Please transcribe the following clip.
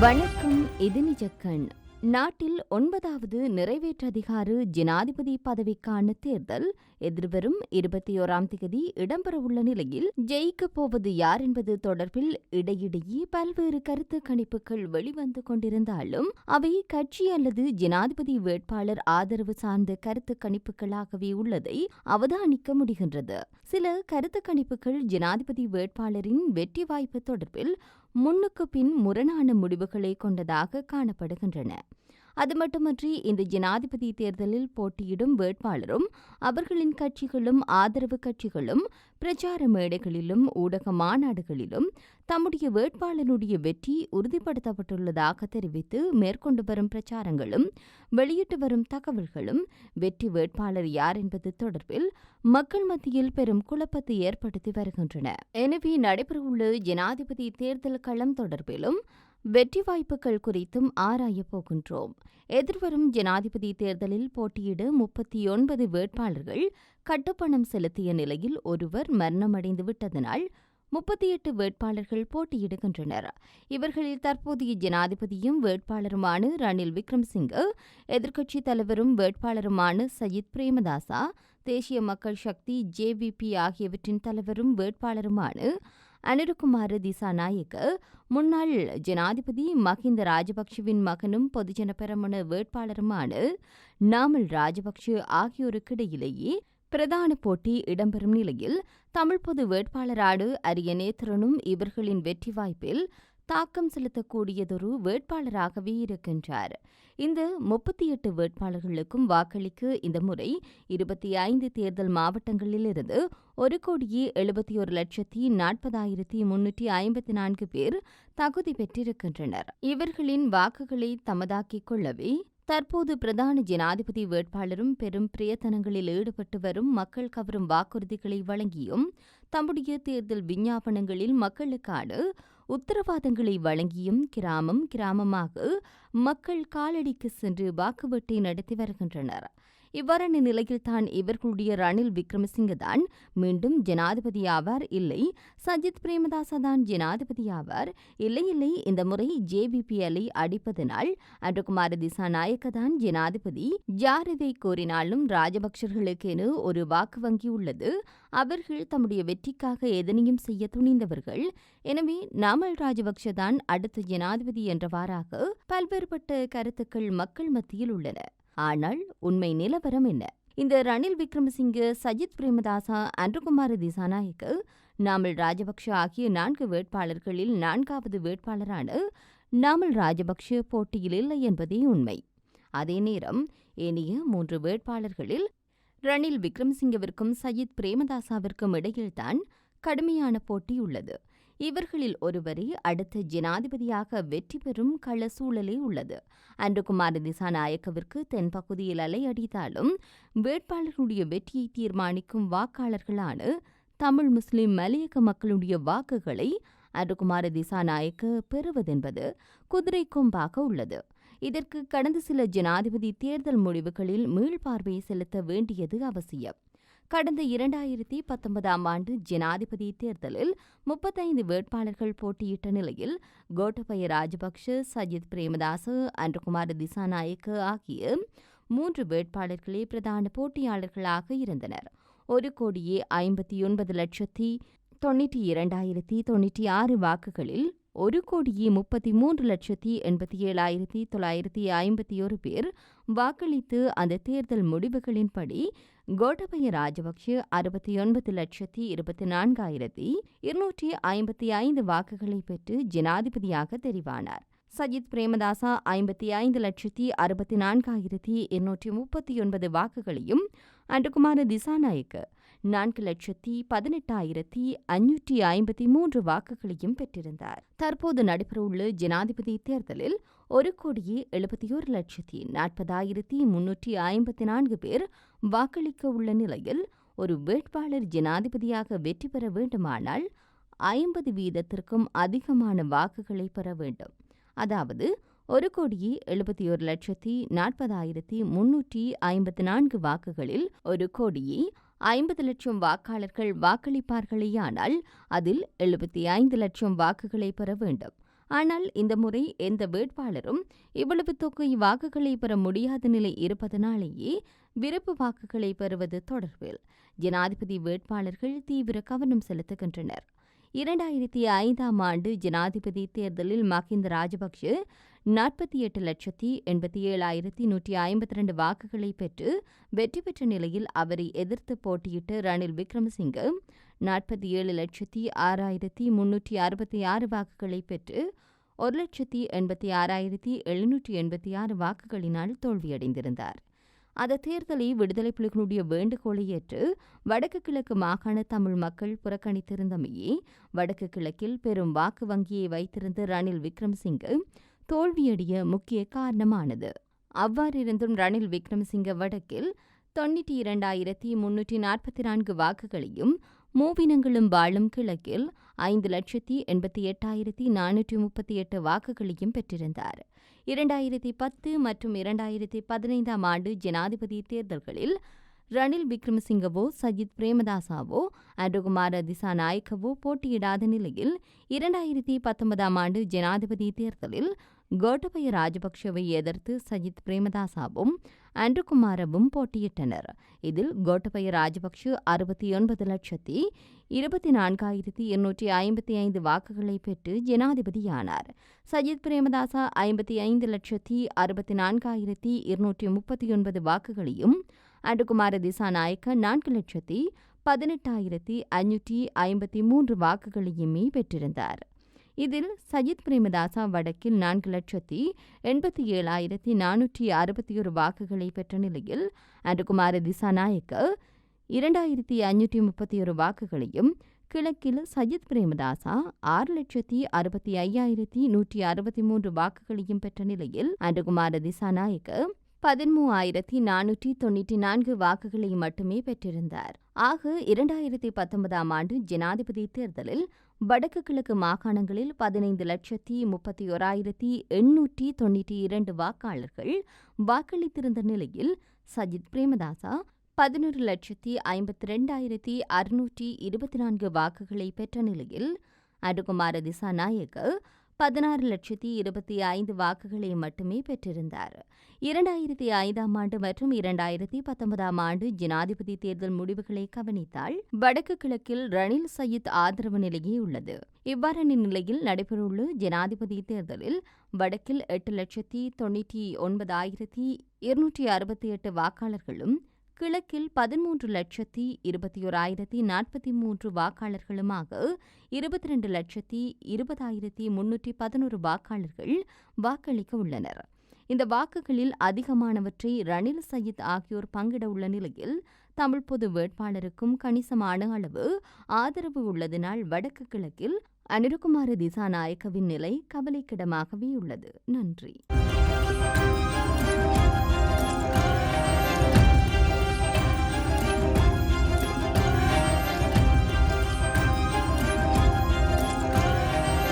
வணக்கம். இது நிஜக்கண். நாட்டில் 9வது நிறைவேற்றதிகார ஜனாதிபதி பதவிக்கான தேர்தல் எதிர்வரும் 21ஆம் தேதி இடம்பெறவுள்ள நிலையில் ஜெயிக்கப் போவது யார் என்பது தொடர்பில் இடையிடையே பல்வேறு கருத்து கணிப்புகள் வெளிவந்து கொண்டிருந்தாலும் அவை கட்சி அல்லது ஜனாதிபதி வேட்பாளர் ஆதரவு சார்ந்த கருத்து கணிப்புகளாகவே உள்ளதை அவதானிக்க முடிகின்றது. சில கருத்து கணிப்புகள் ஜனாதிபதி வேட்பாளரின் வெற்றி வாய்ப்பு தொடர்பில் முன்னுக்கு பின் முரணான முடிவுகளை கொண்டதாக காணப்படுகின்றன. அது மட்டுமன்றி இந்த ஜனாதிபதி தேர்தலில் போட்டியிடும் வேட்பாளரும் அவர்களின் கட்சிகளும் ஆதரவு கட்சிகளும் பிரச்சார மேடைகளிலும் ஊடக மாநாடுகளிலும் தம்முடைய வேட்பாளருடைய வெற்றி உறுதிப்படுத்தப்பட்டுள்ளதாக தெரிவித்து மேற்கொண்டு வரும் பிரச்சாரங்களும் வெளியிட்டு வரும் தகவல்களும் வெற்றி வேட்பாளர் யார் என்பது தொடர்பில் மக்கள் மத்தியில் பெரும் குழப்பத்தை ஏற்படுத்தி வருகின்றன. எனவே நடைபெறவுள்ள ஜனாதிபதி தேர்தல் களம் தொடர்பிலும் வெற்றி வாய்ப்புகள் குறித்தும் ஆராயப் போகின்றோம். எதிர்வரும் ஜனாதிபதி தேர்தலில் போட்டியிட 39 வேட்பாளர்கள் கட்டுப்பணம் செலுத்திய நிலையில் ஒருவர் மரணமடைந்து விட்டதனால் 38 வேட்பாளர்கள் போட்டியிடுகின்றனர். இவர்களில் தற்போதைய ஜனாதிபதியும் வேட்பாளருமான ரணில் விக்ரமசிங்க, எதிர்க்கட்சித் தலைவரும் வேட்பாளருமான சஜித் பிரேமதாசா, தேசிய மக்கள் சக்தி JVP ஆகியவற்றின் தலைவரும் வேட்பாளருமான அனுரகுமார திசாநாயக்க, முன்னாள் ஜனாதிபதி மஹிந்த ராஜபக்ஷவின் மகனும் பொதுஜன பெரமுன வேட்பாளருமான நாமல் ராஜபக்ஷ ஆகியோருக்கிடையிலேயே பிரதான போட்டி இடம்பெறும் நிலையில் தமிழ் பொது வேட்பாளரான அரியநேத்திரனும் இவர்களின் வெற்றி வாய்ப்பில் தாக்கம் செலுத்தக்கூடியதொரு வேட்பாளராகவே இருக்கின்றார். இந்த 38 வேட்பாளர்களுக்கும் வாக்களிக்க இந்த முறை 25 தேர்தல் மாவட்டங்களிலிருந்து 1,71,40,354 பேர் தகுதி பெற்றிருக்கின்றனர். இவர்களின் வாக்குகளை தமதாக்கிக் கொள்ளவே தற்போது பிரதான ஜனாதிபதி வேட்பாளரும் பெரும் பிரயத்தனங்களில் ஈடுபட்டு வரும் மக்கள் கவரும் வாக்குறுதிகளை வழங்கியும் தம்முடைய தேர்தல் விஞ்ஞாபனங்களில் மக்களுக்கான உத்தரவாதங்களை வழங்கியும் கிராமம் கிராமமாக மக்கள் காலடிக்கு சென்று வாக்குவேட்டை நடத்தி வருகின்றனர். இவ்வாறான நிலையில்தான் இவர்களுடைய ரணில் விக்ரமசிங்க தான் மீண்டும் ஜனாதிபதி ஆவார், இல்லை சஜித் பிரேமதாசா தான் ஜனாதிபதி ஆவார், இல்லை இந்த முறை JVP-யை அடிப்பதனால் அனுரகுமார திசாநாயக்க தான் ஜனாதிபதி, யார் இதை கோரினாலும் ராஜபக்சர்களுக்கென ஒரு வாக்கு வங்கி உள்ளது, அவர்கள் தம்முடைய வெற்றிக்காக எதனையும் செய்ய துணிந்தவர்கள், எனவே நாமல் ராஜபக்ஷ தான் அடுத்த ஜனாதிபதி என்றவாறாக பல்வேறுபட்ட கருத்துக்கள் மக்கள் மத்தியில் உள்ளன. ஆனால் உண்மை நிலவரம் என்ன? இந்த ரணில் விக்ரமசிங்க, சஜித் பிரேமதாசா, அனுரகுமார திசாநாயக்க, நாமல் ராஜபக்ஷ ஆகிய 4 வேட்பாளர்களில் 4வது வேட்பாளரான நாமல் ராஜபக்ஷ போட்டியில் இல்லை என்பதே உண்மை. அதே நேரம் ஏனைய 3 வேட்பாளர்களில் ரணில் விக்ரமசிங்கவிற்கும் சஜித் பிரேமதாசாவிற்கும் இடையில்தான் கடுமையான போட்டி உள்ளது. இவர்களில் ஒருவரே அடுத்த ஜனாதிபதியாக வெற்றி பெறும் கள சூழலே உள்ளது. அனுரகுமார திசாநாயக்கவிற்கு தென்பகுதியில் அலையடித்தாலும் வேட்பாளர்களுடைய வெற்றியை தீர்மானிக்கும் வாக்காளர்களான தமிழ் முஸ்லிம் மலையக மக்களுடைய வாக்குகளை அனுரகுமார திசாநாயக்க பெறுவதென்பது குதிரை கொம்பாக உள்ளது. இதற்கு கடந்த சில ஜனாதிபதி தேர்தல் முடிவுகளில் மீள்பார்வை செலுத்த வேண்டியது அவசியம். கடந்த 2019ஆம் ஆண்டு ஜனாதிபதி தேர்தலில் 35 வேட்பாளர்கள் போட்டியிட்ட நிலையில் கோட்டபய ராஜபக்ஷ, சஜித் பிரேமதாச, அனுரகுமார திசாநாயக்க ஆகிய 3 வேட்பாளர்களே பிரதான போட்டியாளர்களாக இருந்தனர். 1,59,92,096 வாக்குகளில் 1,33,87,951 பேர் வாக்களித்து அந்த தேர்தல் முடிவுகளின்படி கோட்டபய ராஜபக்ஷ 69,24,255 வாக்குகளை பெற்று ஜனாதிபதியாக தெரிவானார். சஜித் பிரேமதாசா 55,64,239 வாக்குகளையும், அனுரகுமார திசாநாயக்க 4,18,553 வாக்குகளையும் பெற்றிருந்தார். தற்போது நடைபெறவுள்ள ஜனாதிபதி தேர்தலில் 1,71,40,354 பேர் வாக்களிக்க உள்ள நிலையில் ஒரு வேட்பாளர் ஜனாதிபதியாக வெற்றி பெற வேண்டுமானால் 50% அதிகமான வாக்குகளை பெற வேண்டும். அதாவது 1,71,40,354 வாக்குகளில் 1,50,00,000 வாக்காளர்கள் வாக்களிப்பார்களேயானால் அதில் 75 லட்சம் வாக்குகளை பெற வேண்டும். ஆனால் இந்த முறை எந்த வேட்பாளரும் இவ்வளவு தொகை வாக்குகளை பெற முடியாத நிலை இருப்பதனாலேயே விருப்பு வாக்குகளை பெறுவது தொடர்பில் ஜனாதிபதி வேட்பாளர்கள் தீவிர கவனம் செலுத்துகின்றனர். 2005ஆம் ஆண்டு ஜனாதிபதி தேர்தலில் மஹிந்த ராஜபக்ஷ 48,87,152 வாக்குகளை பெற்று வெற்றி பெற்ற நிலையில் அவரை எதிர்த்து போட்டியிட்ட ரணில் விக்ரமசிங்க 47,06,366 வாக்குகளை பெற்று 1,86,786 வாக்குகளினால் தோல்வியடைந்திருந்தார். அந்த தேர்தலை விடுதலை புலிகளுடைய வேண்டுகோளை ஏற்று வடக்கு கிழக்கு மாகாண தமிழ் மக்கள் புறக்கணித்திருந்தமையே வடக்கு கிழக்கில் பெரும் வாக்கு வங்கியை வைத்திருந்த ரணில் விக்ரமசிங்க தோல்வியடைய முக்கிய காரணமானது. அவ்வாறிருந்தும் ரணில் விக்ரமசிங்க வடக்கில் 92,344 வாக்குகளையும் மூவினங்களும் வாழும் கிழக்கில் 5,88,438 வாக்குகளையும் பெற்றிருந்தார். 2010 மற்றும் 2015ஆம் ஆண்டு ஜனாதிபதி தேர்தல்களில் ரணில் விக்ரமசிங்கவோ சஜித் பிரேமதாசவோ அன்ருகுமார திசாநாயக்கவோ போட்டியிடாத நிலையில் 2019ஆம் ஆண்டு ஜனாதிபதி தேர்தலில் கோட்டபய ராஜபக்ஷவை எதிர்த்து சஜித் பிரேமதாசவும் அன்ருகுமாரவும் போட்டியிட்டனர். இதில் கோட்டபய ராஜபக்ஷ 69,24,255 வாக்குகளை பெற்று ஜனாதிபதியானார். சஜித் பிரேமதாச 55,64,239 வாக்குகளையும் அன்ருகுமார திசாநாயக்க 4,18,553 வாக்குகளையுமே பெற்றிருந்தார். இதில் சஜித் பிரேமதாச வடக்கில் 4,87,461 வாக்குகளை பெற்ற நிலையில் அன்ருகுமார திசாநாயக்க 2,531 வாக்குகளையும், கிழக்கில் சஜித் பிரேமதாசா 6,65,163 வாக்குகளையும் பெற்ற நிலையில் அன்ருகுமார திசாநாயக்க 13,494 வாக்குகளை மட்டுமே பெற்றிருந்தார். ஆக 2019ஆம் ஆண்டு ஜனாதிபதி தேர்தலில் வடக்கு கிழக்கு மாகாணங்களில் 15,31,892 வாக்காளர்கள் வாக்களித்திருந்த நிலையில் சஜித் பிரேமதாசா 11,52,624 வாக்குகளை பெற்ற நிலையில் அன்ருகுமார திசாநாயக்க 16,25,000 வாக்குகளை மட்டுமே பெற்றிருந்தார். 2005ஆம் ஆண்டு மற்றும் 2019ஆம் ஆண்டு ஜனாதிபதி தேர்தல் முடிவுகளை கவனித்தால் வடக்கு கிழக்கில் ரணில் சயீத் ஆதரவு நிலையே உள்ளது. இவ்வாறான நிலையில் நடைபெறவுள்ள ஜனாதிபதி தேர்தலில் வடக்கில் 8,99,268 வாக்காளர்களும், கிழக்கில் 13,21,043 வாக்காளர்களுமாக 22,20,311 வாக்காளர்கள் வாக்களிக்க உள்ளனர். இந்த வாக்குகளில் அதிகமானவற்றை ரணில் சயீத் ஆகியோர் பங்கிட உள்ள நிலையில் தமிழ் பொது வேட்பாளருக்கும் கணிசமான அளவு ஆதரவு உள்ளதனால் வடக்கு கிழக்கில் அனுரகுமார திசாநாயக்கவின் நிலை கவலைக்கிடமாகவே உள்ளது. நன்றி.